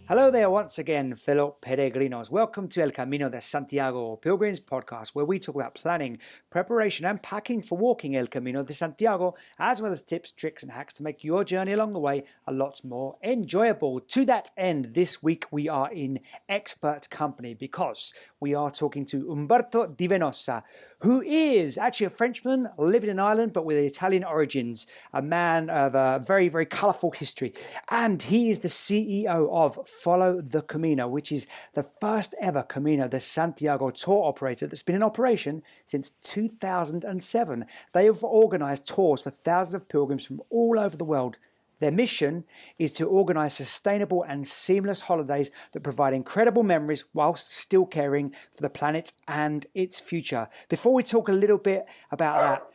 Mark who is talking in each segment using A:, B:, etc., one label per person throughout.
A: Hello there once again, fellow peregrinos. Welcome to El Camino de Santiago Pilgrims podcast, where we talk about planning, preparation, and packing for walking El Camino de Santiago, as well as tips, tricks, and hacks to make your journey along the way a lot more enjoyable. To that end, this week we are in expert company because we are talking to Umberto Di Venosa, who is actually a Frenchman living in Ireland but with Italian origins, a man of a very, very colourful history. And he is the CEO of Follow the Camino, which is the first ever Camino de Santiago tour operator that's been in operation since 2007. They have organised tours for thousands of pilgrims from all over the world. Their mission is to organise sustainable and seamless holidays that provide incredible memories whilst still caring for the planet and its future. Before we talk a little bit about that,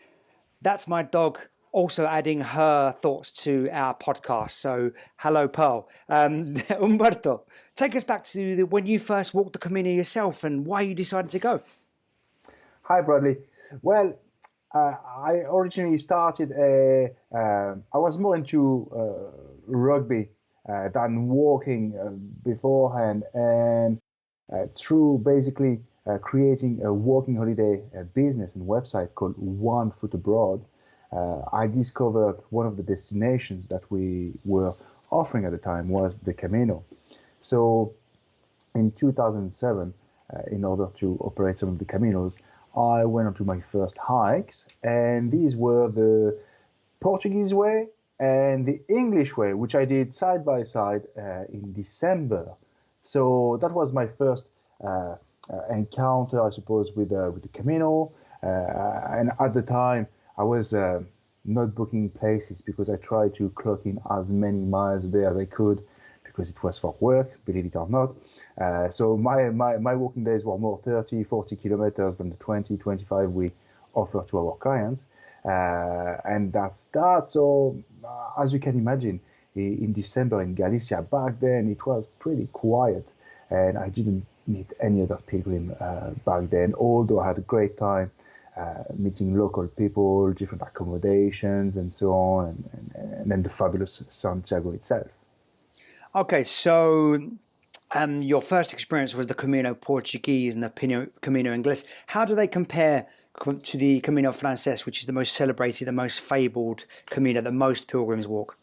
A: that's my dog also adding her thoughts to our podcast. So, hello, Pearl. Umberto, take us back to when you first walked the Camino yourself and why you decided to go.
B: Hi, Bradley. Well, I originally started I was more into rugby than walking beforehand, and through basically creating a walking holiday business and website called One Foot Abroad, I discovered one of the destinations that we were offering at the time was the Camino. So in 2007, in order to operate some of the Caminos, I went on to my first hikes, and these were the Portuguese way and the English way, which I did side by side in December. So that was my first encounter, I suppose, with the Camino. And at the time, I was not booking places because I tried to clock in as many miles a day as I could because it was for work, believe it or not. So my walking days were more 30, 40 kilometers than the 20, 25 we offer to our clients. And that's that. So as you can imagine, in December in Galicia, back then it was pretty quiet and I didn't meet any other pilgrim back then, although I had a great time meeting local people, different accommodations and so on, and then the fabulous Santiago itself.
A: Okay, so your first experience was the Camino Portuguese and the Camino Inglés. How do they compare to the Camino Frances, which is the most celebrated, the most fabled Camino that most pilgrims walk?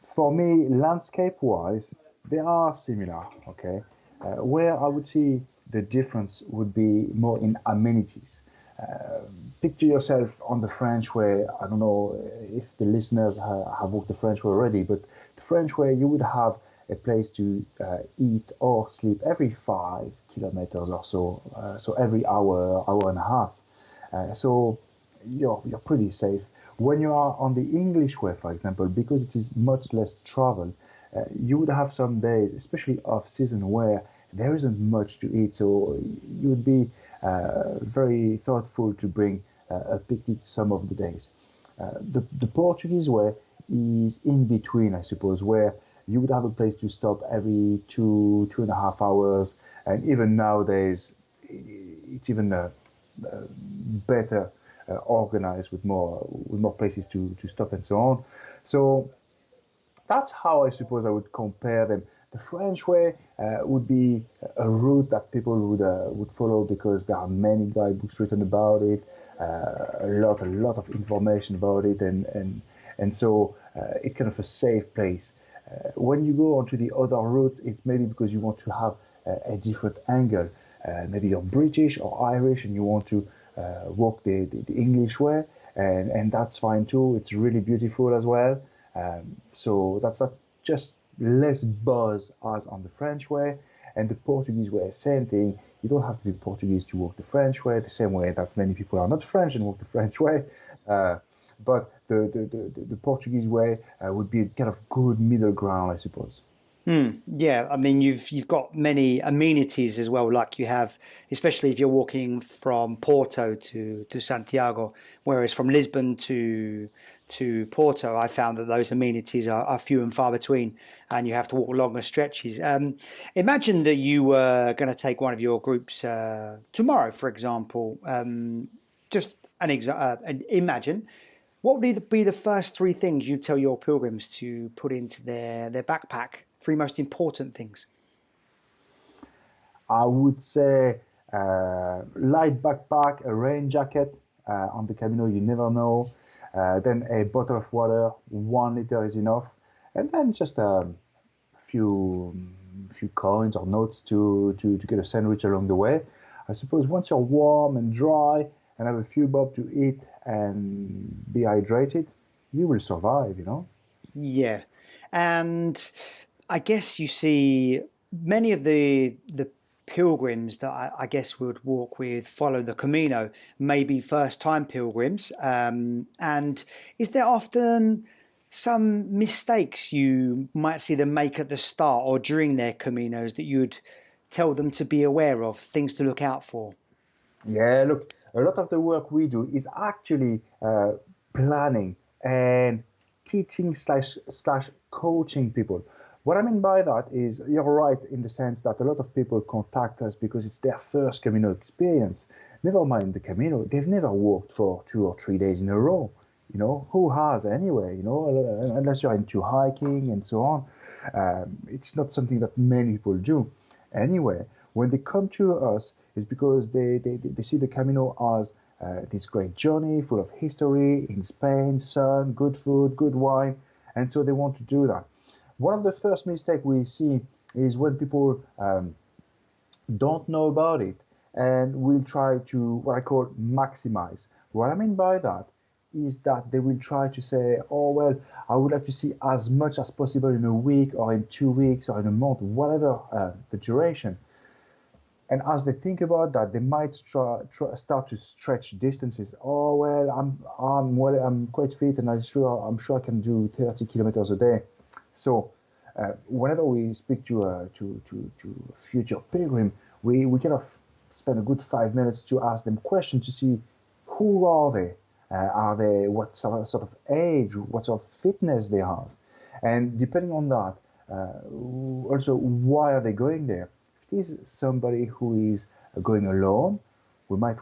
B: For me, landscape-wise, they are similar, okay? Where I would see the difference would be more in amenities. Picture yourself on the French way. I don't know if the listeners have walked the French way already, but the French way, you would have a place to eat or sleep every 5 kilometers or so, so every hour and a half. So you're pretty safe. When you are on the English way, for example, because it is much less travel, you would have some days, especially off season, where there isn't much to eat. So you would be very thoughtful to bring a picnic some of the days. The Portuguese way is in between, I suppose, where you would have a place to stop every 2.5 hours, and even nowadays it's even better organized with more places to stop and so on. So that's how I suppose I would compare them. The French way would be a route that people would follow because there are many guidebooks written about it, a lot of information about it, and so it's kind of a safe place. When you go onto the other routes, it's maybe because you want to have a different angle. Maybe you're British or Irish and you want to walk the English way, and that's fine too. It's really beautiful as well. So that's not just less buzz as on the French way. And the Portuguese way, same thing. You don't have to be Portuguese to walk the French way, the same way that many people are not French and walk the French way. But the Portuguese way would be kind of good middle ground, I suppose.
A: Yeah, I mean, you've got many amenities as well, like you have, especially if you're walking from Porto to Santiago, whereas from Lisbon to Porto, I found that those amenities are few and far between, and you have to walk longer stretches. Imagine that you were going to take one of your groups tomorrow, for example. Just imagine. What would be the first three things you tell your pilgrims to put into their backpack three most important things?
B: I would say light backpack, a rain jacket. On the Camino, you never know. Then a bottle of water, 1 liter is enough. And then just a few few coins or notes to get a sandwich along the way. I suppose once you're warm and dry and have a few bob to eat and be hydrated, you will survive, you know?
A: Yeah. And I guess you see many of the pilgrims that I guess would walk with, follow the Camino, maybe first time pilgrims. And is there often some mistakes you might see them make at the start or during their Caminos that you'd tell them to be aware of, things to look out for?
B: Yeah, look, a lot of the work we do is actually planning and teaching slash coaching people. What I mean by that is you're right in the sense that a lot of people contact us because it's their first Camino experience. Never mind the Camino, they've never walked for 2 or 3 days in a row. You know, who has anyway? You know, unless you're into hiking and so on. It's not something that many people do. Anyway, when they come to us, it's because they see the Camino as this great journey full of history in Spain, sun, good food, good wine, and so they want to do that. One of the first mistakes we see is when people don't know about it and will try to what I call maximize. What I mean by that is that they will try to say, oh, well, I would like to see as much as possible in a week or in 2 weeks or in a month, whatever the duration. And as they think about that, they might start to stretch distances. Oh well, I'm quite fit, and I'm sure I can do 30 kilometers a day. So whenever we speak to a future pilgrim, we kind of spend a good 5 minutes to ask them questions to see who are they, are they what sort of age, what sort of fitness they have, and depending on that, also why are they going there. If it is somebody who is going alone, we might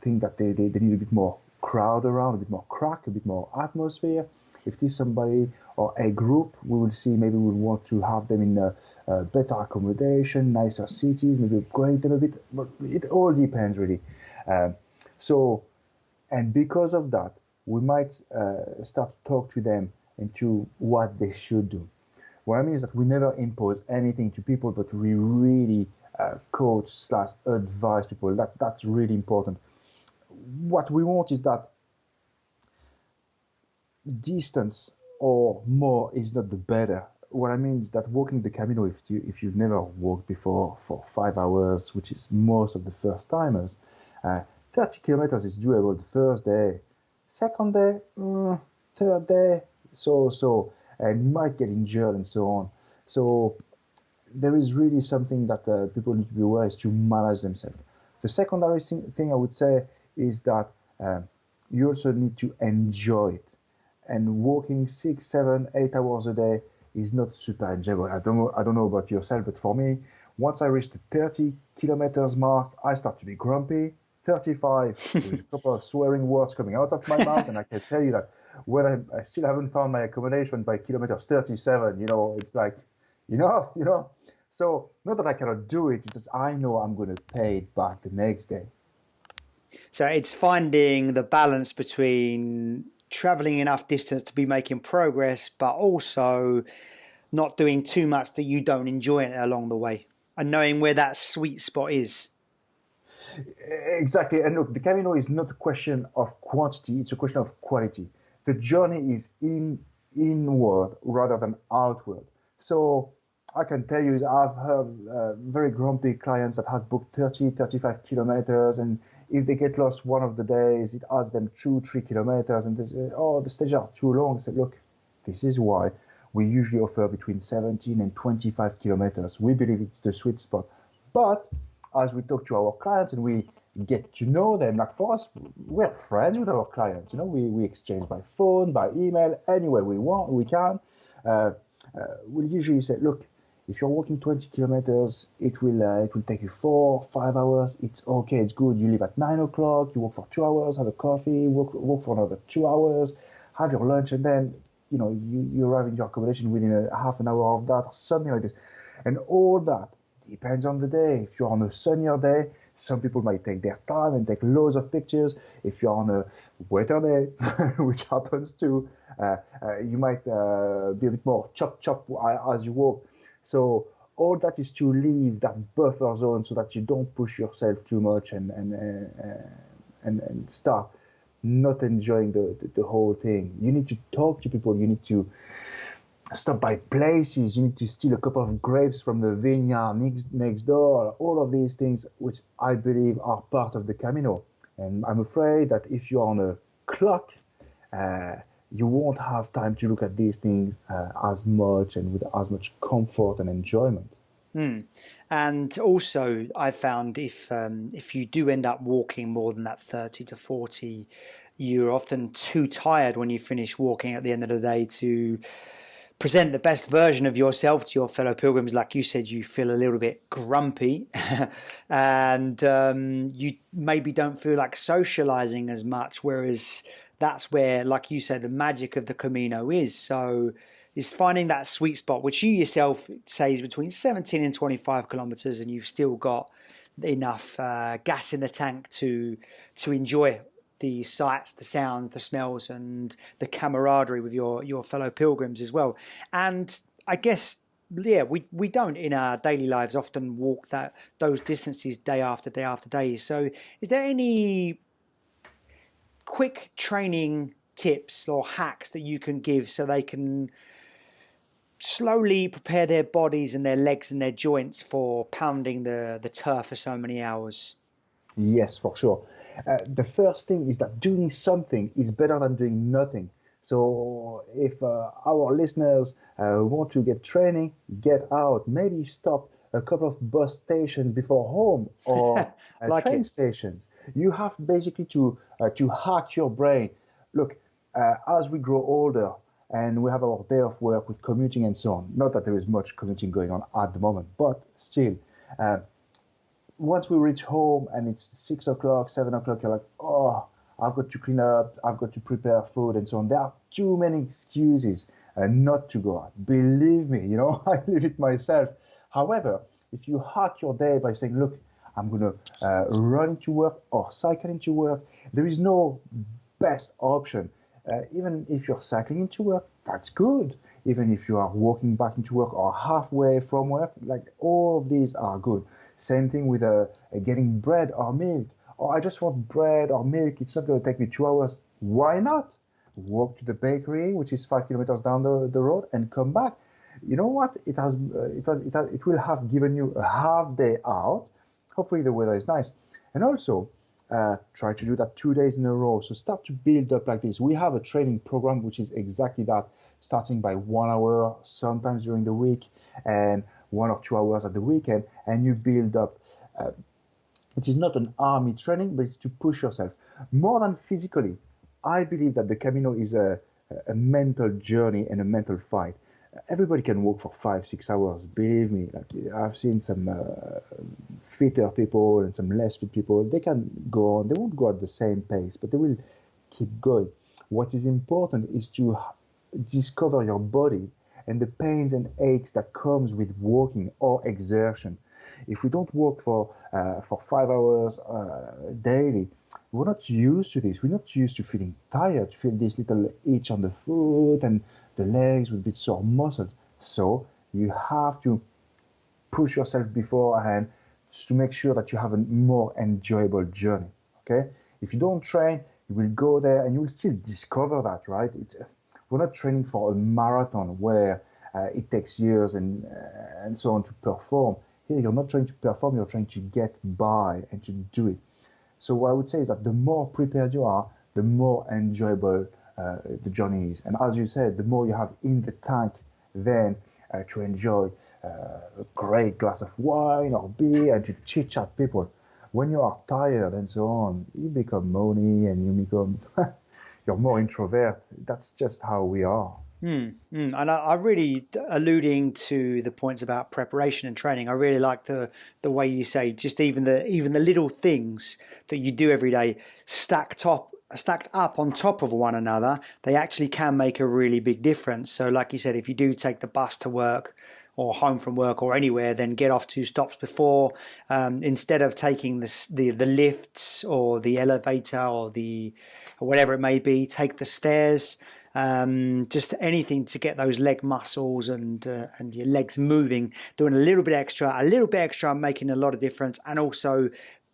B: think that they need a bit more crowd around, a bit more crack, a bit more atmosphere. If it is somebody or a group, we will see maybe we want to have them in a better accommodation, nicer cities, maybe upgrade them a bit. But it all depends really. Um, so, and because of that, we might start to talk to them into what they should do. What I mean is that we never impose anything to people, but we really coach slash advise people. That's really important. What we want is that distance or more is not the better. What I mean is that walking the Camino, if you've never walked before for 5 hours, which is most of the first timers, 30 kilometers is doable the first day. Second day, third day, so, and you might get injured and so on. So there is really something that people need to be aware is to manage themselves. The secondary thing I would say is that you also need to enjoy it. And walking 6, 7, 8 hours a day is not super enjoyable. I don't know about yourself, but for me, once I reach the 30 kilometers mark, I start to be grumpy. 35, with a couple of swearing words coming out of my mouth, and I can tell you that when I still haven't found my accommodation by kilometers 37, it's like, enough. So not that I cannot do it, it's just I know I'm going to pay it back the next day.
A: So it's finding the balance between traveling enough distance to be making progress, but also not doing too much that you don't enjoy it along the way, and knowing where that sweet spot is.
B: Exactly. And look, the Camino is not a question of quantity, it's a question of quality. The journey is inward rather than outward. So I can tell you, I've heard very grumpy clients that had booked 30, 35 kilometers, and if they get lost one of the days, it adds them 2, 3 kilometers, and they say, oh, the stages are too long. I said, look, this is why we usually offer between 17 and 25 kilometers. We believe it's the sweet spot. But as we talk to our clients and we get to know them, like for us, we're friends with our clients. We exchange by phone, by email, anywhere we can. We'll usually say, look, if you're walking 20 kilometers, it will take you 4, 5 hours. It's okay, it's good. You leave at 9 o'clock, you walk for 2 hours, have a coffee, walk for another 2 hours, have your lunch, and then you arrive in your accommodation within a half an hour of that, or something like this. And all that depends on the day. If you're on a sunnier day, some people might take their time and take loads of pictures. If you're on a wetter day, which happens too, you might be a bit more chop as you walk. So all that is to leave that buffer zone so that you don't push yourself too much and start not enjoying the whole thing. You need to talk to people. You need to stop by places. You need to steal a couple of grapes from the vineyard next door. All of these things, which I believe are part of the Camino. And I'm afraid that if you're on a clock, you won't have time to look at these things as much and with as much comfort and enjoyment.
A: And also, I found if you do end up walking more than that 30 to 40, you're often too tired when you finish walking at the end of the day to present the best version of yourself to your fellow pilgrims. Like you said, you feel a little bit grumpy and you maybe don't feel like socializing as much, whereas that's where, like you said, the magic of the Camino is. So is finding that sweet spot, which you yourself say is between 17 and 25 kilometers, and you've still got enough gas in the tank to enjoy the sights, the sounds, the smells, and the camaraderie with your fellow pilgrims as well. And I guess, yeah, we don't in our daily lives often walk those distances day after day after day. So is there any quick training tips or hacks that you can give so they can slowly prepare their bodies and their legs and their joints for pounding the turf for so many hours?
B: Yes, for sure. The first thing is that doing something is better than doing nothing. So if our listeners want to get training, get out. Maybe stop a couple of bus stations before home or train stations. You have basically to hack your brain. Look, as we grow older and we have our day of work with commuting and so on, not that there is much commuting going on at the moment, but still, once we reach home and it's 6 o'clock, 7 o'clock, you're like, oh, I've got to clean up, I've got to prepare food and so on. There are too many excuses not to go out. Believe me, I live it myself. However, if you hack your day by saying, look, I'm going to run to work or cycle into work, there is no best option. Even if you're cycling into work, that's good. Even if you are walking back into work or halfway from work, like all of these are good. Same thing with getting bread or milk. Or I just want bread or milk. It's not going to take me 2 hours. Why not? Walk to the bakery, which is 5 kilometers down the road, and come back. You know what? It will have given you a half day out. Hopefully the weather is nice. And also, try to do that 2 days in a row. So start to build up like this. We have a training program which is exactly that, starting by 1 hour, sometimes during the week, and 1 or 2 hours at the weekend, and you build up. It is not an army training, but it's to push yourself. More than physically, I believe that the Camino is a mental journey and a mental fight. Everybody can walk for 5-6 hours. Believe me, like I've seen some fitter people and some less fit people. They can go on. They won't go at the same pace, but they will keep going. What is important is to discover your body and the pains and aches that comes with walking or exertion. If we don't walk for 5 hours daily, we're not used to this. We're not used to feeling tired, to feel this little itch on the foot and the legs with a bit sore muscles. So you have to push yourself beforehand to make sure that you have a more enjoyable journey. Okay? If you don't train, you will go there and you will still discover that, right? We're not training for a marathon where it takes years and so on to perform. Here, you're not trying to perform, you're trying to get by and to do it. So what I would say is that the more prepared you are, the more enjoyable the journey is. And as you said, the more you have in the tank then to enjoy a great glass of wine or beer and to chit-chat people. When you are tired and so on, you become moany and you become, you're more introvert. That's just how we are.
A: And I really, alluding to the points about preparation and training, I really like the way you say just even the little things that you do every day stack stacked up on top of one another, they actually can make a really big difference. So like you said, if you do take the bus to work or home from work or anywhere, then get off 2 stops before, instead of taking the lifts or the elevator or whatever it may be, take the stairs. Just anything to get those leg muscles and your legs moving, doing a little bit extra, making a lot of difference. And also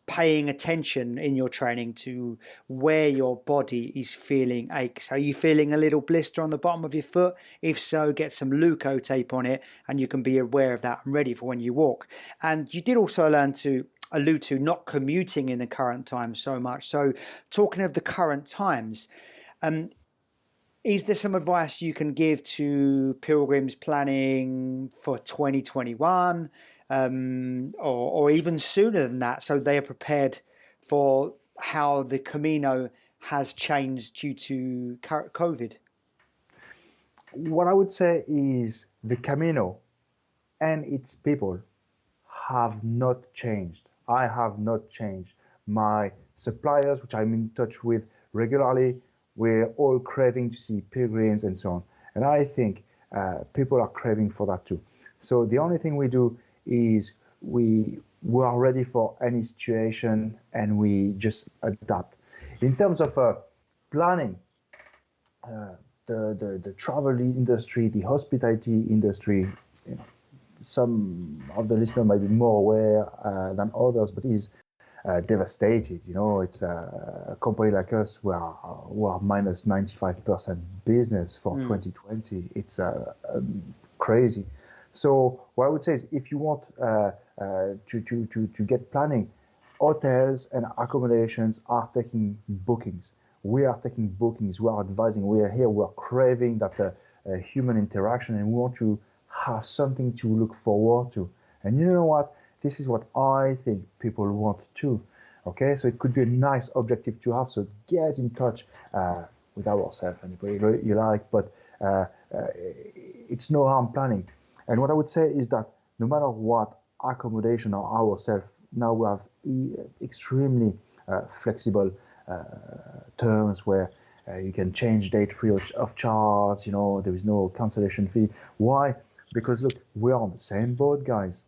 A: paying attention in your training to where your body is feeling aches. Are you feeling a little blister on the bottom of your foot? If so, get some Leuco tape on it and you can be aware of that and ready for when you walk. And you did also learn to allude to not commuting in the current time so much. So talking of the current times, is there some advice you can give to pilgrims planning for 2021? Or even sooner than that, so they are prepared for how the Camino has changed due to COVID?
B: What I would say is the Camino and its people have not changed. I have not changed. My suppliers, which I'm in touch with regularly, we're all craving to see pilgrims and so on. And I think people are craving for that too. So the only thing we do is we are ready for any situation and we just adapt. In terms of planning, the travel industry, the hospitality industry, some of the listeners might be more aware than others, but is devastated. It's a company like us who are minus 95% business for 2020. It's crazy. So what I would say is, if you want to get planning, hotels and accommodations are taking bookings. We are taking bookings. We are advising. We are here. We are craving that human interaction, and we want to have something to look forward to. And you know what? This is what I think people want too. Okay, so it could be a nice objective to have. So get in touch with ourselves, anybody you like, but it's no harm planning. And what I would say is that no matter what accommodation or ourselves, now we have extremely flexible terms where you can change date free of charge. There is no cancellation fee. Why? Because look, we're on the same boat, guys.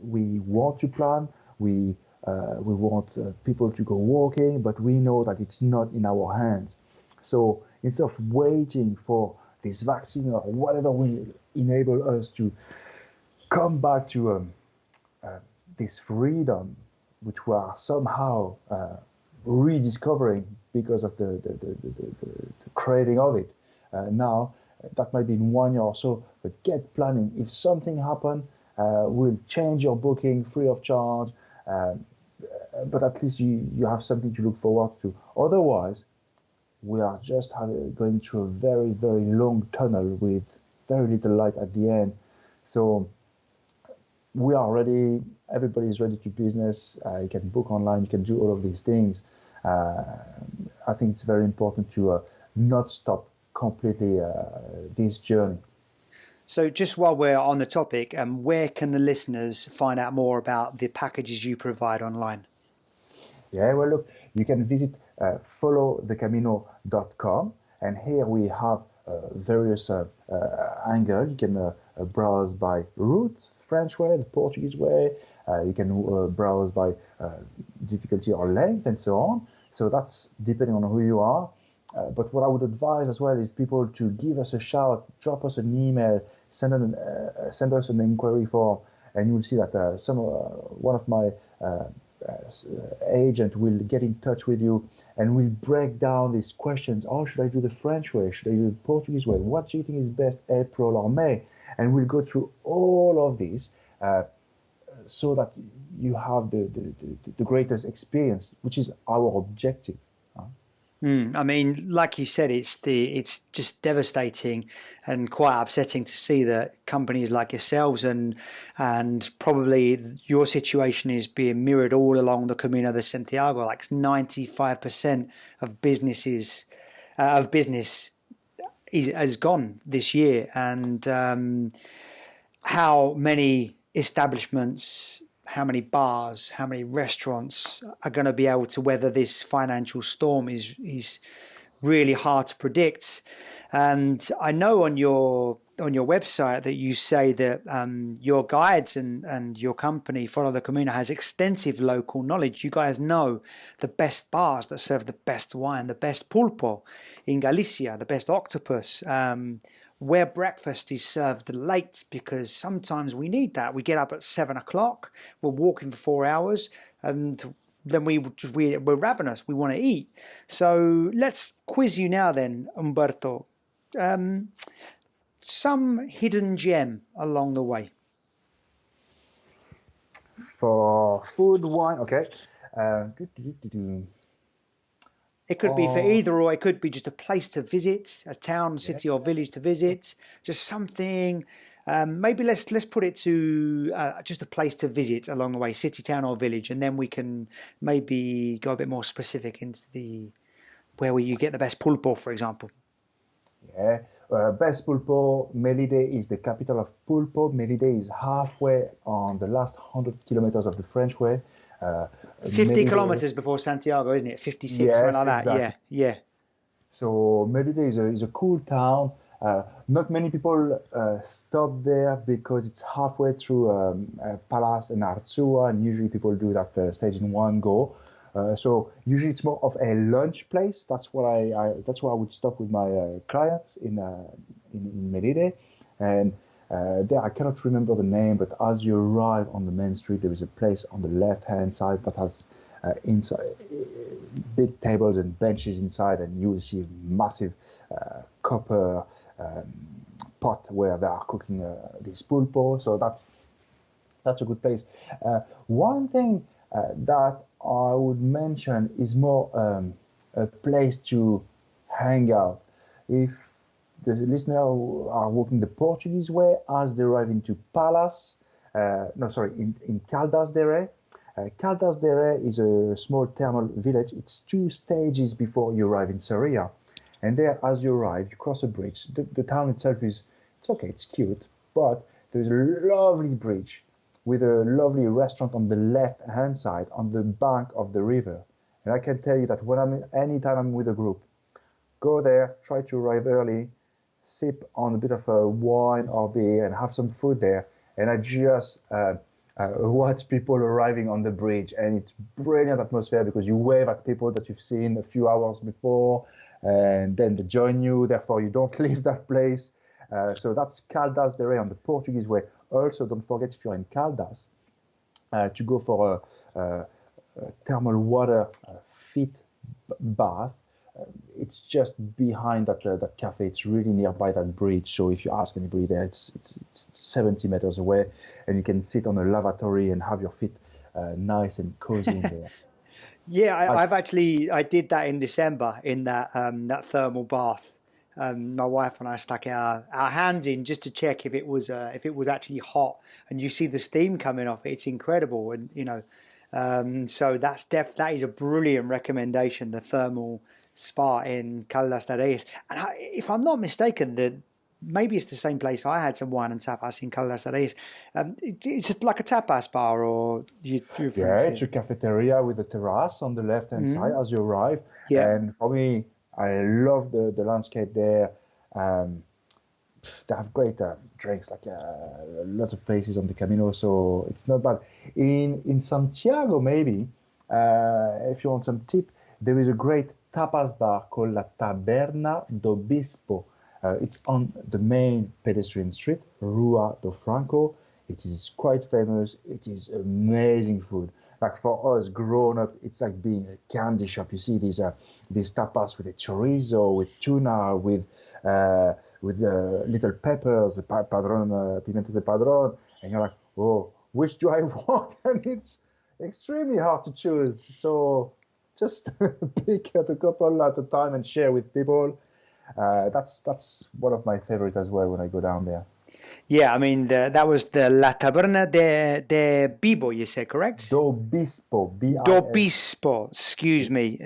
B: We want to plan. We want people to go walking, but we know that it's not in our hands. So instead of waiting for this vaccine or whatever will enable us to come back to this freedom, which we are somehow rediscovering because of the craving of it. Now, that might be in 1 year or so, but get planning. If something happens, we'll change your booking free of charge, but at least you have something to look forward to. Otherwise, we are just going through a very, very long tunnel with very little light at the end. So we are ready. Everybody is ready to business. You can book online. You can do all of these things. I think it's very important to not stop completely this journey.
A: So just while we're on the topic, where can the listeners find out more about the packages you provide online?
B: Yeah, well, look, you can visit followthecamino.com, and here we have various angles. You can browse by route, French way, the Portuguese way. You can browse by difficulty or length, and so on. So that's depending on who you are. But what I would advise as well is people to give us a shout, drop us an email, send us an inquiry form, and you will see that one of my agent will get in touch with you and will break down these questions. Oh, should I do the French way? Should I do the Portuguese way? What do you think is best, April or May? And we'll go through all of these so that you have the greatest experience, which is our objective.
A: I mean, like you said, it's just devastating and quite upsetting to see that companies like yourselves and probably your situation is being mirrored all along the Camino de Santiago. Like 95% of business has gone this year, and how many establishments how many bars, how many restaurants are going to be able to weather this financial storm is really hard to predict. And I know on your website that you say that your guides and your company, Follow the Camino, has extensive local knowledge. You guys know the best bars that serve the best wine, the best pulpo in Galicia, the best octopus, where breakfast is served late, because sometimes we need that. We get up at 7 o'clock, we're walking for 4 hours, and then we're ravenous. We want to eat. So let's quiz you now then, Umberto. Some hidden gem along the way.
B: For food, wine, okay.
A: It could be for either, or it could be just a place to visit, a town, city, or village to visit. Just something. Maybe let's put it to just a place to visit along the way, city, town, or village, and then we can maybe go a bit more specific into the where you get the best pulpo, for example.
B: Yeah, best pulpo. Melide is the capital of pulpo. Melide is halfway on the last 100 kilometers of the French way.
A: 50 kilometers before Santiago, isn't it? 56,
B: yes,
A: something like that.
B: Exactly.
A: Yeah.
B: So Melide is a cool town. Not many people stop there because it's halfway through Palas and Arzua, and usually people do that stage in one go. So usually it's more of a lunch place. That's what that's where I would stop with my clients in Melide, and there I cannot remember the name, but as you arrive on the main street, there is a place on the left-hand side that has inside big tables and benches inside, and you will see a massive copper pot where they are cooking this pulpo. So that's a good place. One thing that I would mention is more a place to hang out. If the listeners are walking the Portuguese way as they arrive into Palas, in Caldas de Rei. Caldas de Rei is a small thermal village. It's 2 stages before you arrive in Sarria. And there, as you arrive, you cross a bridge. The town itself it's okay, it's cute, but there's a lovely bridge with a lovely restaurant on the left-hand side, on the bank of the river. And I can tell you that anytime I'm with a group, go there, try to arrive early, sip on a bit of a wine or beer and have some food there. And I just watch people arriving on the bridge, and it's brilliant atmosphere because you wave at people that you've seen a few hours before, and then they join you. Therefore, you don't leave that place. So that's Caldas de Rei on the Portuguese way. Also, don't forget, if you're in Caldas, to go for a thermal water feet bath. It's just behind that cafe. It's really nearby that bridge. So if you ask anybody there, it's 70 meters away, and you can sit on a lavatory and have your feet nice and cozy in there.
A: Yeah, I did that in December in that thermal bath. My wife and I stuck our hands in just to check if it was actually hot, and you see the steam coming off it. It's incredible, and so that is a brilliant recommendation. The thermal spa in Caldas de Reis, and if I'm not mistaken, maybe it's the same place I had some wine and tapas in Caldas de Reis. It's like a tapas bar, or
B: it's a cafeteria with a terrace on the left-hand side as you arrive.
A: Yeah.
B: And for me, I love the landscape there. They have great drinks, like lots of places on the Camino, so it's not bad. In Santiago, maybe, if you want some tip, there is a great tapas bar called La Taberna do Bispo. It's on the main pedestrian street, Rua do Franco. It is quite famous. It is amazing food. Like for us grown up, it's like being a candy shop. You see these tapas with a chorizo, with tuna, with little peppers, the pimientos de padrón, and you're like, oh, which do I want? And it's extremely hard to choose. So just pick a couple at a time and share with people. That's one of my favorites as well when I go down there.
A: Yeah, I mean, that was the La Taberna de Bibo, you said, correct?
B: Do Bispo.
A: Do Bispo, excuse me,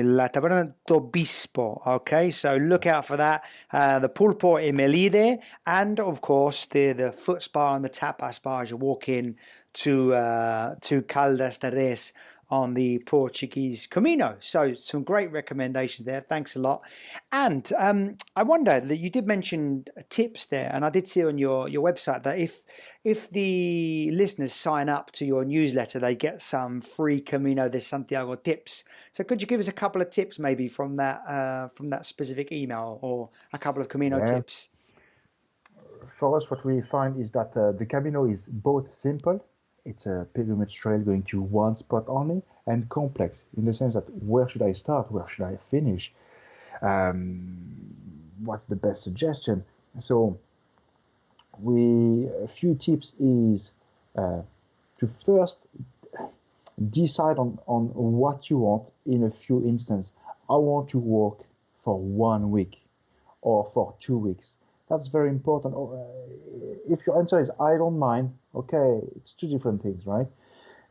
A: La Taberna do Bispo. Okay, so look out for that. The Pulpo in Melide, and of course the foot spa and the tapas bar as you walk in to Caldas de Reis on the Portuguese Camino. So some great recommendations there. Thanks a lot. And I wonder that you did mention tips there, and I did see on your website that if the listeners sign up to your newsletter, they get some free Camino de Santiago tips. So could you give us a couple of tips maybe from that specific email, or a couple of Camino
B: Yeah.
A: tips?
B: For us, what we find is that the Camino is both simple, it's a pilgrimage trail going to one spot only, and complex in the sense that where should I start, where should I finish, what's the best suggestion? So a few tips is to first decide on what you want in a few instances. I want to walk for 1 week or for 2 weeks. That's very important. If your answer is I don't mind, okay, it's two different things, right?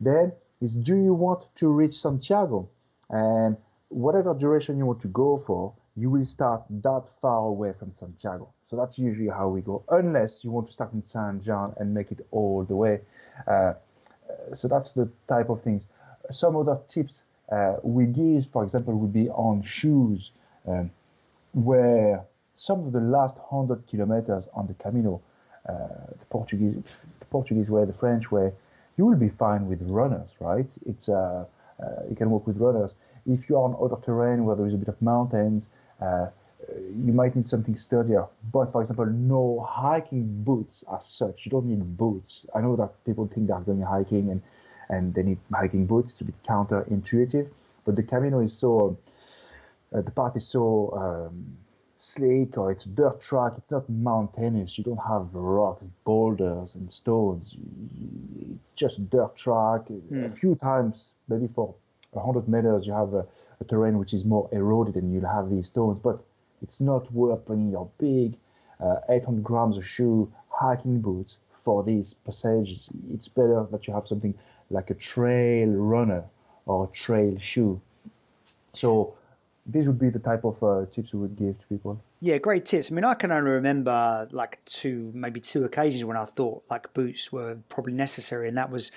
B: Then is do you want to reach Santiago? And whatever duration you want to go for, you will start that far away from Santiago. So that's usually how we go, unless you want to start in Saint Jean and make it all the way. So that's the type of things. Some other tips we give, for example, would be on shoes, where some of the last 100 kilometers on the Camino, the Portuguese way, the French way, you will be fine with runners, right? It's you can walk with runners. If you are on other terrain where there is a bit of mountains, you might need something sturdier. But for example, no hiking boots as such. You don't need boots. I know that people think they're going hiking and they need hiking boots. It's a bit counterintuitive. But the Camino is so, the path is so slick, or it's dirt track. It's not mountainous. You don't have rocks, boulders, and stones. It's just dirt track. A few times, maybe for 100 meters, you have a terrain which is more eroded, and you'll have these stones. But it's not worth bringing your big 800 grams of shoe hiking boots for these passages. It's better that you have something like a trail runner or a trail shoe. So these would be the type of tips we would give to people.
A: Yeah, great tips. I mean, I can only remember like maybe two occasions when I thought like boots were probably necessary, and that was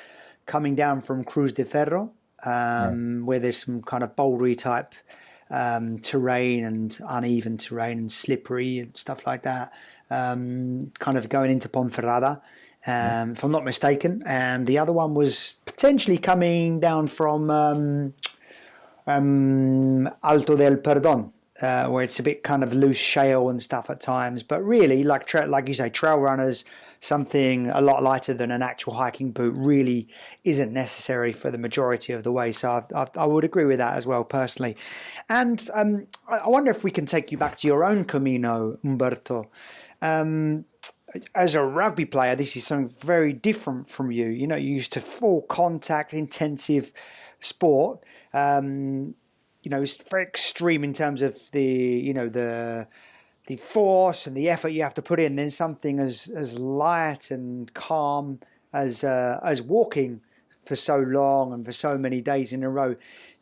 A: coming down from Cruz de Ferro, where there's some kind of bouldery type terrain and uneven terrain and slippery and stuff like that. Kind of going into Ponferrada, if I'm not mistaken. And the other one was potentially coming down from Alto del Perdón, where it's a bit kind of loose shale and stuff at times. But really, like you say, trail runners, something a lot lighter than an actual hiking boot really isn't necessary for the majority of the way. So I would agree with that as well, personally. And I wonder if we can take you back to your own Camino, Umberto. As a rugby player, this is something very different from you. You know, you're used to full contact, intensive sport. It's very extreme in terms of the force and the effort you have to put in. Then something as light and calm as walking for so long and for so many days in a row.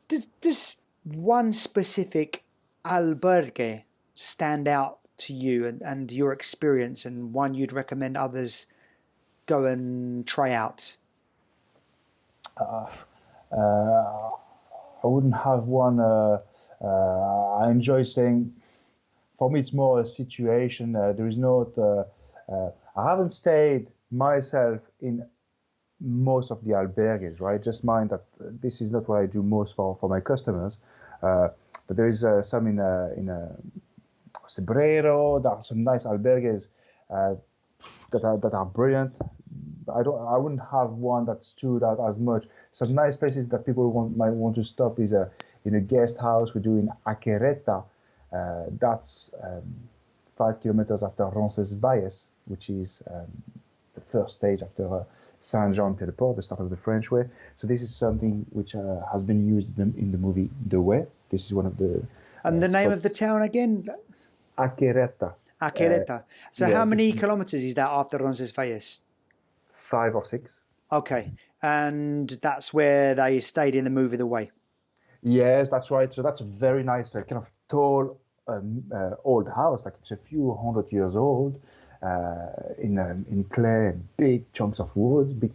A: Does one specific albergue stand out to you and your experience, and one you'd recommend others go and try out?
B: I wouldn't have one. I enjoy saying, for me, it's more a situation. There is not. I haven't stayed myself in most of the albergues, right? Just mind that this is not what I do most for my customers. But there is some in Cebrero. There are some nice albergues that are brilliant. I wouldn't have one that stood out as much. Some nice places that people might want to stop is in a guest house we do in Aquereta. That's 5 kilometers after Roncesvalles, which is the first stage after Saint-Jean-Pied-de-Port, the start of the French way. So this is something which has been used in the movie The Way. This is one of the...
A: And the name of the town again?
B: Aquereta.
A: Aquereta. So how many kilometers is that after Roncesvalles?
B: 5 or 6.
A: Okay. And that's where they stayed in the movie The Way?
B: Yes, that's right. So that's a very nice kind of tall old house, like it's a few 100 years old. in clay, big chunks of wood, big.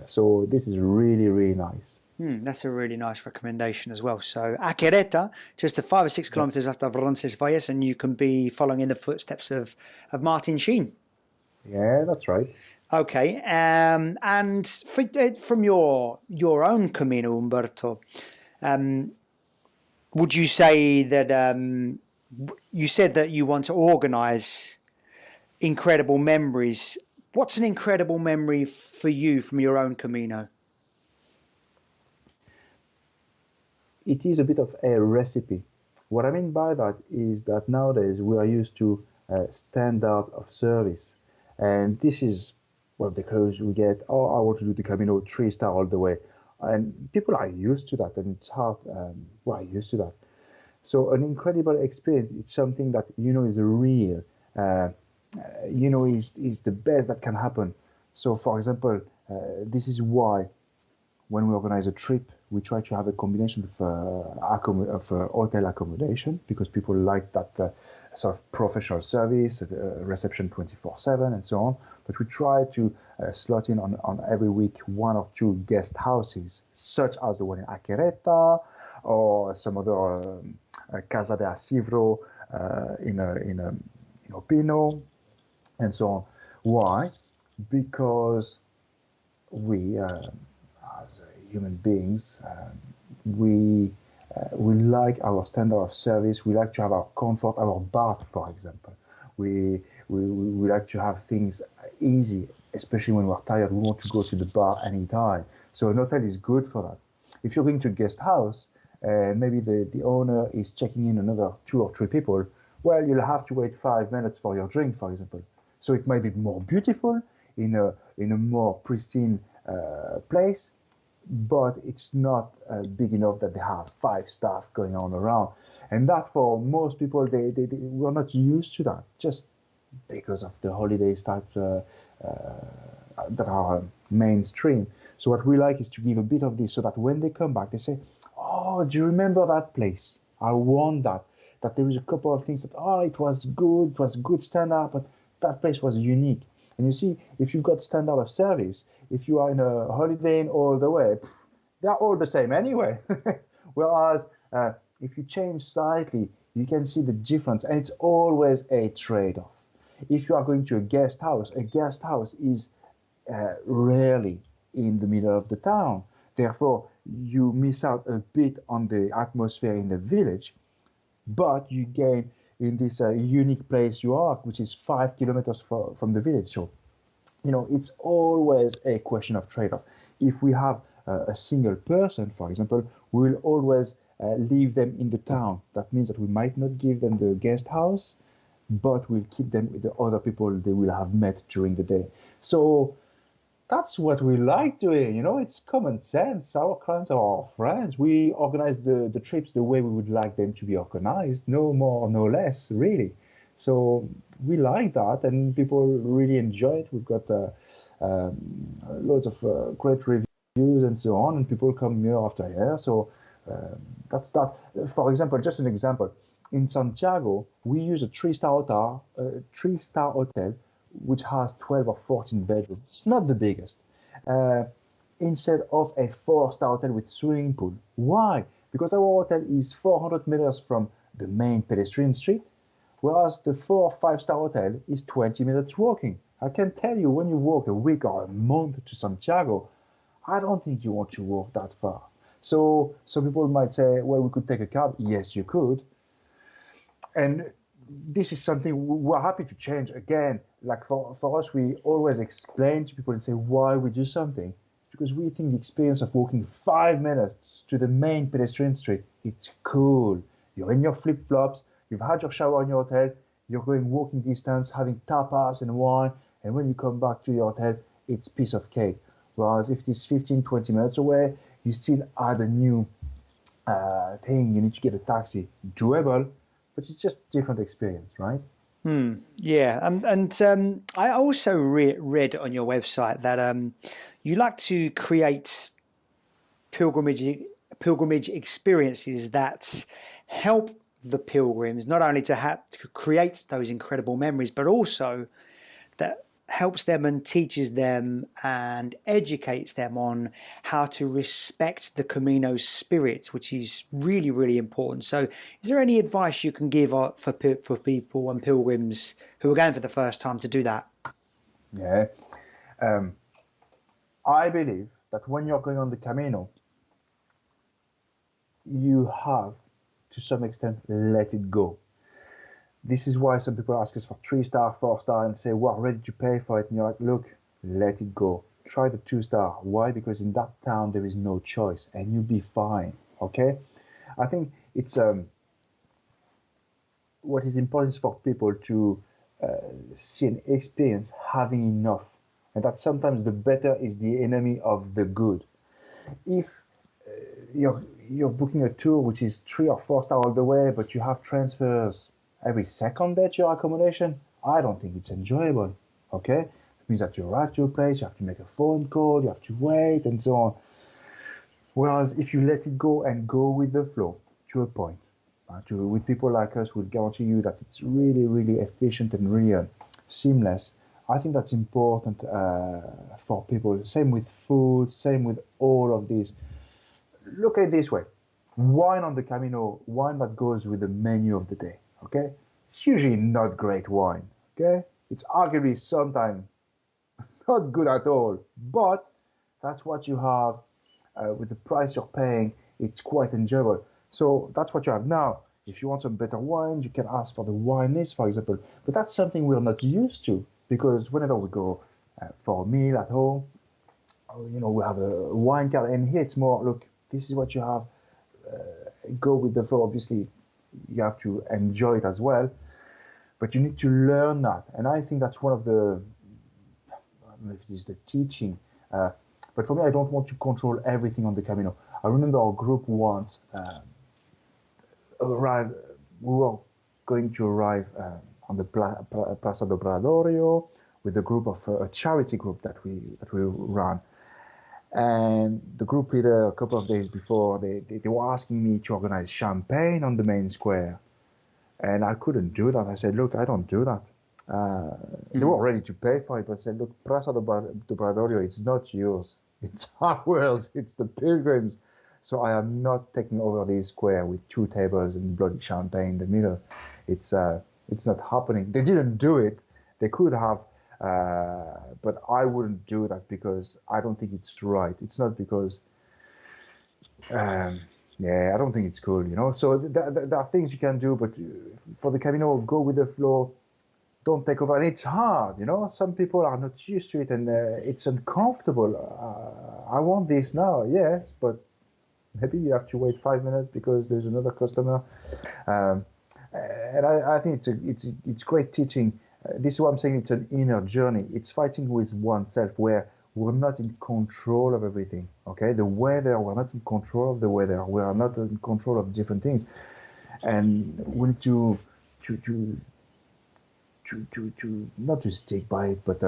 B: So this is really, really nice.
A: That's a really nice recommendation as well. So Akereta, just 5 or 6 kilometers after Roncesvalles, and you can be following in the footsteps of Martin Sheen.
B: Yeah, that's right.
A: Okay, and from your own Camino, Umberto, would you say that you said that you want to organise incredible memories? What's an incredible memory for you from your own Camino?
B: It is a bit of a recipe. What I mean by that is that nowadays we are used to standard of service, and this is well because we get, oh, I want to do the Camino 3 star all the way, and people are used to that, and it's hard. We're used to that. So an incredible experience. It's something that is real. Uh, is the best that can happen. So, for example, this is why when we organize a trip, we try to have a combination of hotel accommodation because people like that sort of professional service, reception 24/7, and so on. But we try to slot in on every week 1 or 2 guest houses, such as the one in Akereta or some other Casa de Acivro in Opino, and so on. Why? Because we, as human beings, we like our standard of service. We like to have our comfort, our bath, for example. We like to have things easy, especially when we're tired. We want to go to the bar anytime. So an hotel is good for that. If you're going to a guest house, maybe the owner is checking in another 2 or 3 people, well, you'll have to wait 5 minutes for your drink, for example. So it might be more beautiful in a more pristine place, but it's not big enough that they have 5 staff going on around. And that for most people, they were not used to that, just because of the holidays that are mainstream. So what we like is to give a bit of this so that when they come back, they say, oh, do you remember that place? I want that. That there is a couple of things that, oh, it was good standard, but that place was unique. And you see, if you've got standard of service, if you are in a Holiday Inn all the way, they're all the same anyway. Whereas if you change slightly, you can see the difference, and it's always a trade-off. If you are going to a guest house is rarely in the middle of the town. Therefore, you miss out a bit on the atmosphere in the village, but you gain in this unique place you are, which is 5 kilometers from the village. So, it's always a question of trade-off. If we have a single person, for example, we will always leave them in the town. That means that we might not give them the guest house, but we'll keep them with the other people they will have met during the day. So that's what we like doing. It's common sense. Our clients are our friends. We organize the trips the way we would like them to be organized, no more, no less, really. So we like that, and people really enjoy it. We've got loads of great reviews and so on, and people come year after year. So that's that. For example, just an example, in Santiago, we use a three-star hotel, which has 12 or 14 bedrooms. It's not the biggest. Instead of a 4-star hotel with swimming pool. Why? Because our hotel is 400 meters from the main pedestrian street, whereas the 4 or 5-star hotel is 20 minutes walking. I can tell you, when you walk a week or a month to Santiago, I don't think you want to walk that far. So some people might say, well, we could take a cab. Yes, you could. And this is something we're happy to change. Again, like for us, we always explain to people and say why we do something. Because we think the experience of walking 5 minutes to the main pedestrian street, it's cool. You're in your flip-flops, you've had your shower in your hotel, you're going walking distance, having tapas and wine, and when you come back to your hotel, it's piece of cake. Whereas if it's 15, 20 minutes away, you still add a new thing. You need to get a taxi. Doable, but it's just different experience, right?
A: Yeah, and I also read on your website that you like to create pilgrimage experiences that help the pilgrims not only to create those incredible memories, but also that helps them and teaches them and educates them on how to respect the Camino's spirit, which is really, really important. So is there any advice you can give for people and pilgrims who are going for the first time to do that?
B: Yeah. I believe that when you're going on the Camino, you have, to some extent, let it go. This is why some people ask us for 3-star, 4-star, and say, we're ready to pay for it. And you're like, look, let it go. Try the 2-star. Why? Because in that town, there is no choice, and you'll be fine, okay? I think it's what is important for people to see and experience having enough. And that sometimes the better is the enemy of the good. If you're booking a tour which is 3 or 4-star all the way, but you have transfers every second day to your accommodation, I don't think it's enjoyable. Okay, it means that you arrive to a place, you have to make a phone call, you have to wait, and so on. Whereas if you let it go and go with the flow to a point, with people like us, we'll guarantee you that it's really, really efficient and really seamless. I think that's important for people. Same with food, same with all of this. Look at it this way. Wine on the Camino, wine that goes with the menu of the day, okay? It's usually not great wine, okay? It's arguably sometimes not good at all, but that's what you have with the price you're paying. It's quite enjoyable. So that's what you have now. If you want some better wine, you can ask for the wine list, for example. But that's something we're not used to, because whenever we go for a meal at home, we have a wine card, and here it's more, look, this is what you have. Go with the flow. Obviously, you have to enjoy it as well, but you need to learn that. And I think that's one of the, I don't know if it is the teaching, but for me, I don't want to control everything on the Camino. I remember our group once arrived. We were going to arrive on the Plaza do Bradorio with a group of a charity group that we ran. And the group leader, a couple of days before, they were asking me to organize champagne on the main square. And I couldn't do that. I said, look, I don't do that. They were ready to pay for it, but I said, look, Plaza do Bradorio, it's not yours. It's ours. It's the pilgrims. So I am not taking over this square with 2 tables and bloody champagne in the middle. It's not happening. They didn't do it. They could have. But I wouldn't do that because I don't think it's right. It's not because, I don't think it's cool, So there are things you can do, but for the Camino, go with the flow. Don't take over. And it's hard, Some people are not used to it, and it's uncomfortable. I want this now, yes, but maybe you have to wait 5 minutes because there's another customer. And I think it's great teaching. This is what I'm saying. It's an inner journey. It's fighting with oneself, where we're not in control of everything. Okay, the weather, we're not in control of the weather. We are not in control of different things, and we need to not to stick by it, but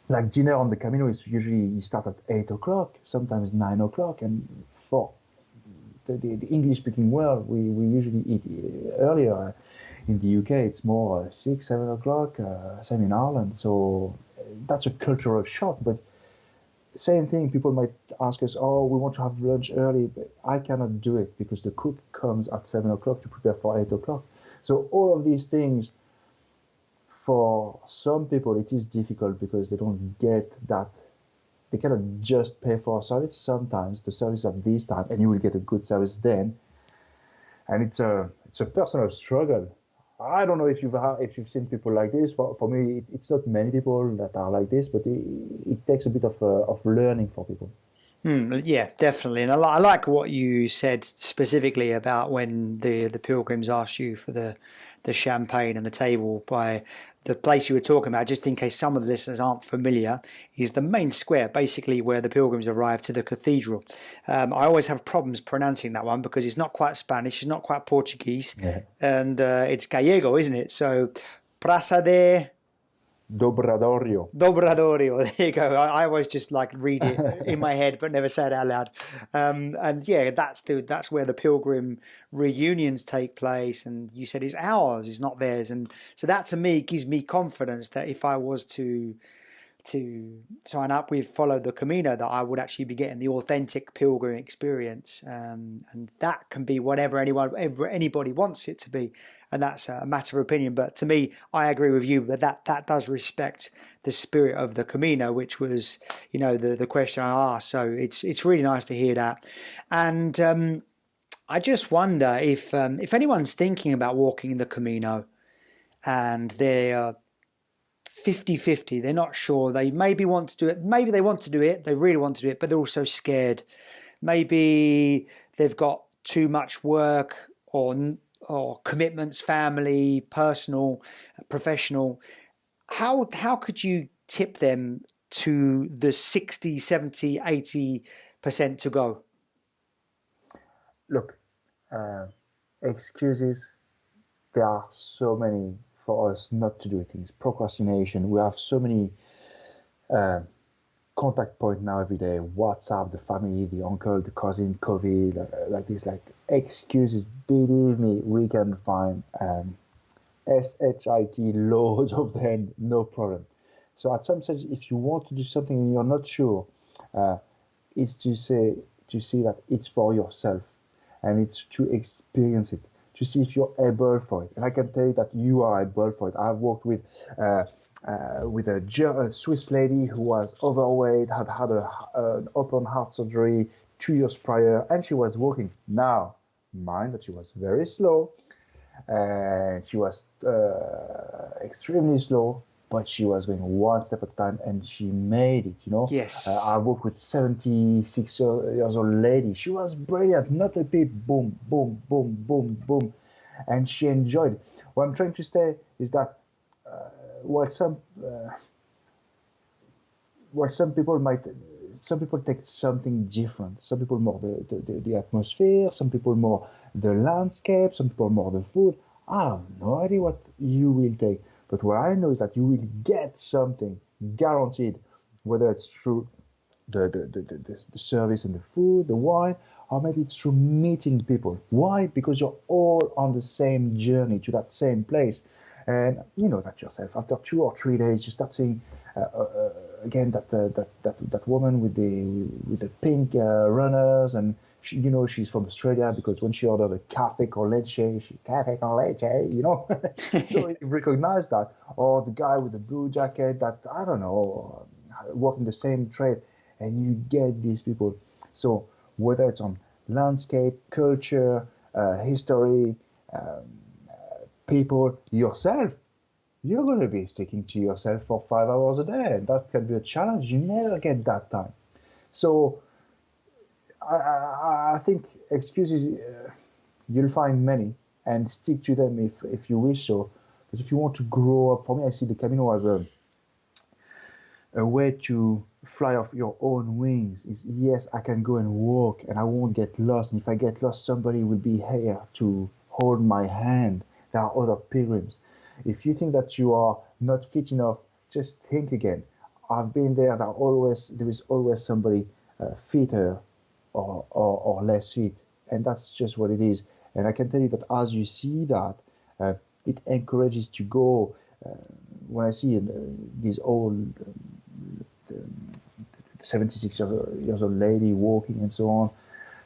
B: like dinner on the Camino is usually you start at 8 o'clock, sometimes 9 o'clock, and for the English-speaking world, we usually eat earlier. In the UK, it's more 6, 7 o'clock, same in Ireland. So that's a cultural shock. But same thing, people might ask us, oh, we want to have lunch early, but I cannot do it because the cook comes at 7 o'clock to prepare for 8 o'clock. So all of these things, for some people, it is difficult because they don't get that. They cannot just pay for a service. Sometimes the service at this time, and you will get a good service then. And it's a personal struggle. I don't know if you've seen people like this. For me, it's not many people that are like this, but it takes a bit of learning for people.
A: Yeah, definitely. And I like what you said specifically about when the pilgrims asked you for the champagne and the table by the place you were talking about, just in case some of the listeners aren't familiar, is the main square, basically where the pilgrims arrive to the cathedral. I always have problems pronouncing that one because it's not quite Spanish, it's not quite Portuguese, and it's Gallego, isn't it? So, Praça
B: Dobradorio.
A: Dobradorio. There you go. I always just like read it in my head, but never say it out loud. And yeah, that's where the pilgrim reunions take place. And you said it's ours, it's not theirs. And so that to me gives me confidence that if I was to sign up with Follow the Camino, that I would actually be getting the authentic pilgrim experience, and that can be whatever anybody wants it to be, and that's a matter of opinion. But to me, I agree with you, but that does respect the spirit of the Camino, which was the question I asked. So it's really nice to hear that, and I just wonder if anyone's thinking about walking the Camino and they're 50-50, they're not sure, they maybe want to do it, maybe they want to do it, they really want to do it, but they're also scared. Maybe they've got too much work or commitments, family, personal, professional. How could you tip them to the 60, 70, 80% to go?
B: Look, excuses, there are so many for us not to do things. Procrastination, we have so many contact points now every day. WhatsApp, the family, the uncle, the cousin, COVID, like this, like excuses. Believe me, we can find SHIT loads of them, no problem. So at some stage, if you want to do something and you're not sure, it's to see that it's for yourself, and it's to experience it, to see if you're able for it. And I can tell you that you are able for it. I've worked with a Swiss lady who was overweight, had an open heart surgery 2 years prior, and she was walking. Now, mind that she was very slow, and she was extremely slow, but she was going one step at a time, and she made it.
A: Yes.
B: I worked with 76 years old lady. She was brilliant, not a bit boom, boom, boom, boom, boom, and she enjoyed it. What I'm trying to say is that while some people take something different. Some people more the atmosphere, some people more the landscape, some people more the food. I have no idea what you will take. But what I know is that you will get something guaranteed, whether it's through the service and the food, the wine, or maybe it's through meeting people. Why? Because you're all on the same journey to that same place. And you know that yourself. After 2 or 3 days, you start seeing again that woman with the pink runners, and she's from Australia, because when she ordered a cafe con leche, cafe con leche. So you recognize that. Or the guy with the blue jacket that, I don't know, working the same trade, and you get these people. So whether it's on landscape, culture, history, people, yourself, you're going to be sticking to yourself for 5 hours a day. And that can be a challenge. You never get that time. So I think excuses, you'll find many, and stick to them if you wish so. But if you want to grow up, for me, I see the Camino as a way to fly off your own wings. Is, yes, I can go and walk and I won't get lost. And if I get lost, somebody will be here to hold my hand. There are other pilgrims. If you think that you are not fit enough, just think again. I've been there. There is always somebody fitter or less fit, and that's just what it is. And I can tell you that as you see that, it encourages to go. When I see this old 76 years old lady walking and so on,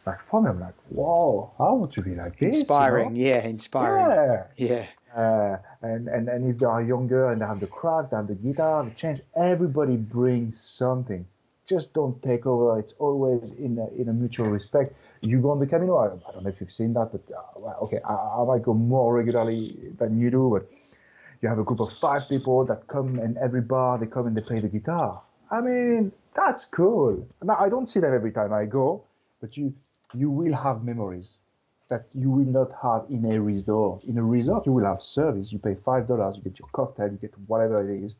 B: like for me, I'm like, whoa, I want to be like this.
A: Inspiring, yeah, inspiring. Yeah.
B: And if they are younger and they have the crack, they have the guitar, the change, everybody brings something. Just don't take over. It's always in a mutual respect. You go on the Camino. I don't know if you've seen that, but okay, I might go more regularly than you do. But you have a group of 5 people that come, and every bar they come and they play the guitar. I mean, that's cool. Now I don't see them every time I go, but you will have memories that you will not have in a resort. In a resort, you will have service. You pay $5, you get your cocktail, you get whatever it is.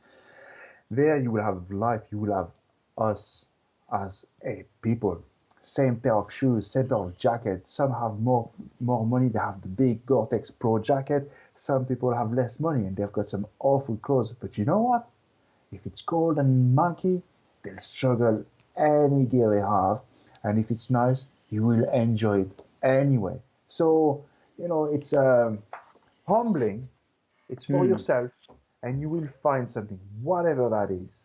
B: There, you will have life. You will have us as a people. Same pair of shoes, same pair of jackets. Some have more money. They have the big Gore-Tex Pro jacket. Some people have less money and they've got some awful clothes. But you know what? If it's cold and muggy, they'll struggle any gear they have. And if it's nice, you will enjoy it anyway. So, it's humbling. It's for yourself, and you will find something, whatever that is.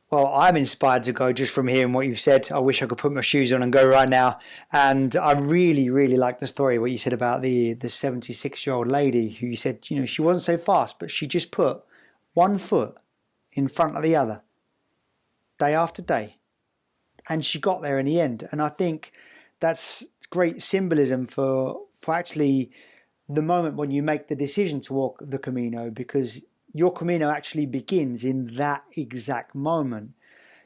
A: Well, I'm inspired to go just from hearing what you've said. I wish I could put my shoes on and go right now. And I really, really like the story, what you said about the 76-year-old lady who you said, she wasn't so fast, but she just put one foot in front of the other, day after day. And she got there in the end. And I think that's great symbolism for actually the moment when you make the decision to walk the Camino, because your Camino actually begins in that exact moment.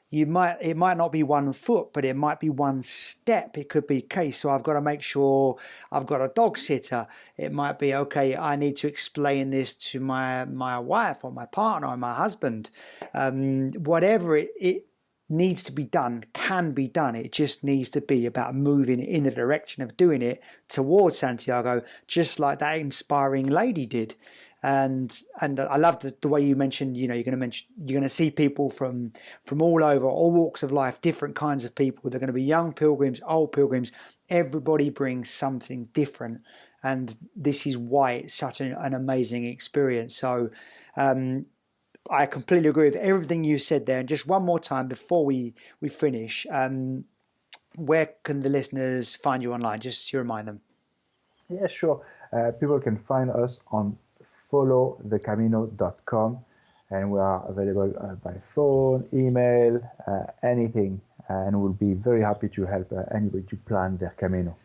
A: It might not be 1 foot, but it might be 1 step. It could be, okay, so I've got to make sure I've got a dog sitter. It might be, okay, I need to explain this to my wife or my partner or my husband. Whatever it needs to be done can be done. It just needs to be about moving in the direction of doing it towards Santiago, just like that inspiring lady did. And I love the way you mentioned, you're going to see people from all over, all walks of life, different kinds of people. They're going to be young pilgrims, old pilgrims. Everybody brings something different, and this is why it's such an amazing experience. So I completely agree with everything you said there. And just one more time before we finish, where can the listeners find you online? Just to remind them.
B: Yeah, sure. People can find us on followthecamino.com, and we are available by phone, email, anything, and we'll be very happy to help anybody to plan their Camino.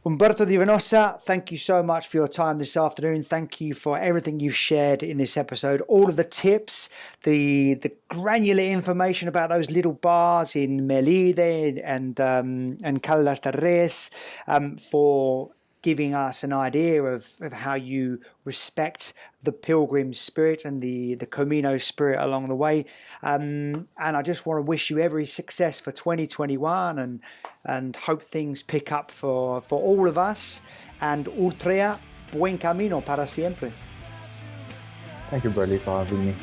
A: Umberto Di Venosa, thank you so much for your time this afternoon. Thank you for everything you've shared in this episode, all of the tips, the granular information about those little bars in Melide and Caldas de Reis, for giving us an idea of how you respect the pilgrim spirit and the Camino spirit along the way. And I just want to wish you every success for 2021 and hope things pick up for all of us. And Ultrea, buen camino para siempre.
B: Thank you, Bradley, for having me.